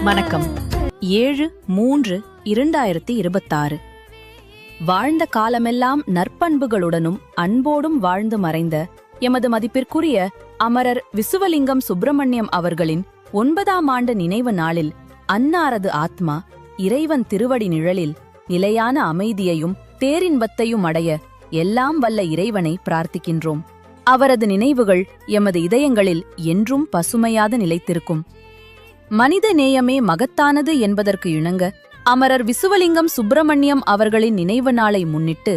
வணக்கம். 7/3/2026. வாழ்ந்த காலமெல்லாம் நற்பண்புகளுடனும் அன்போடும் வாழ்ந்து மறைந்த எமது மதிப்பிற்குரிய அமரர் விசுவலிங்கம் சுப்பிரமணியம் அவர்களின் 9ஆம் ஆண்டு நினைவு நாளில் அன்னாரது ஆத்மா இறைவன் திருவடி நிழலில் நிலையான அமைதியையும் பேரின்பத்தையும் அடைய எல்லாம் வல்ல இறைவனை பிரார்த்திக்கின்றோம். அவரது நினைவுகள் எமது இதயங்களில் என்றும் பசுமையாக நிலைத்திருக்கும். மனித நேயமே மகத்தானது என்பதற்கு இணங்க அமரர் விசுவலிங்கம் சுப்பிரமணியம் அவர்களின் நினைவு நாளை முன்னிட்டு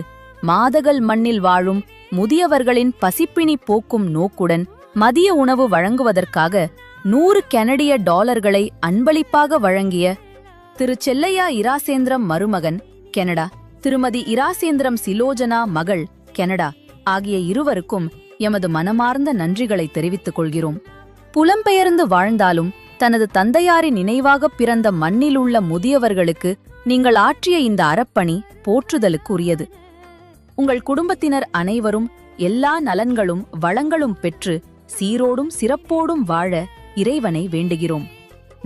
மாதகல் மண்ணில் வாழும் முதியவர்களின் பசிப்பிணி போக்கும் நோக்குடன் மதிய உணவு வழங்குவதற்காக 100 கனடிய டாலர்களை அன்பளிப்பாக வழங்கிய திரு செல்லையா இராசேந்திரம் மருமகன் கனடா, திருமதி இராசேந்திரம் சிலோஜனா மகள் கனடா ஆகிய இருவருக்கும் எமது மனமார்ந்த நன்றிகளை தெரிவித்துக் கொள்கிறோம். புலம்பெயர்ந்து வாழ்ந்தாலும் தனது தந்தையாரின் நினைவாக பிறந்த மண்ணிலுள்ள முதியவர்களுக்கு நீங்கள் ஆற்றிய இந்த அறப்பணி போற்றுதலுக்கு உரியது. உங்கள் குடும்பத்தினர் அனைவரும் எல்லா நலன்களும் வளங்களும் பெற்று சீரோடும் சிறப்போடும் வாழ இறைவனை வேண்டுகிறோம்.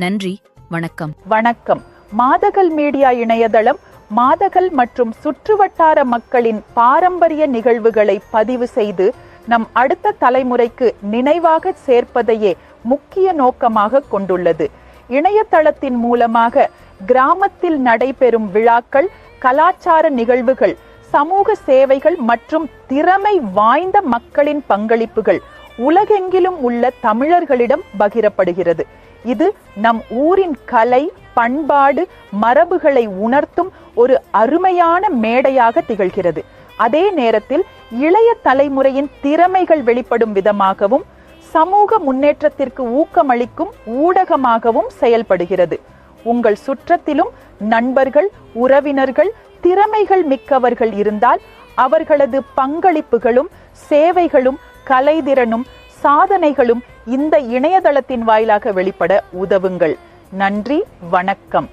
நன்றி, வணக்கம். வணக்கம். மாதகல் மீடியா இணையதளம் மாதகல் மற்றும் சுற்றுவட்டார மக்களின் பாரம்பரிய நிகழ்வுகளை பதிவு செய்து நம் அடுத்த தலைமுறைக்கு நினைவாக சேர்ப்பதையே முக்கிய நோக்கமாக கொண்டுள்ளது. இணையதளத்தின் மூலமாக கிராமத்தில் நடைபெறும் விழாக்கள், கலாச்சார நிகழ்வுகள், சமூக சேவைகள் மற்றும் திறமை வாய்ந்த மக்களின் பங்களிப்புகள் உலகெங்கிலும் உள்ள தமிழர்களிடம் பகிரப்படுகிறது. இது நம் ஊரின் கலை, பண்பாடு, மரபுகளை உணர்த்தும் ஒரு அருமையான மேடையாக திகழ்கிறது. அதே நேரத்தில் இளைய தலைமுறையின் திறமைகள் வெளிப்படும் விதமாகவும் சமூக முன்னேற்றத்திற்கு ஊக்கமளிக்கும் ஊடகமாகவும் செயல்படுகிறது. உங்கள் சுற்றத்திலும் நண்பர்கள், உறவினர்கள், திறமைகள் மிக்கவர்கள் இருந்தால் அவர்களது பங்களிப்புகளும் சேவைகளும் கலைத்திறனும் சாதனைகளும் இந்த இணையதளத்தின் வாயிலாக வெளிப்பட உதவுங்கள். நன்றி, வணக்கம்.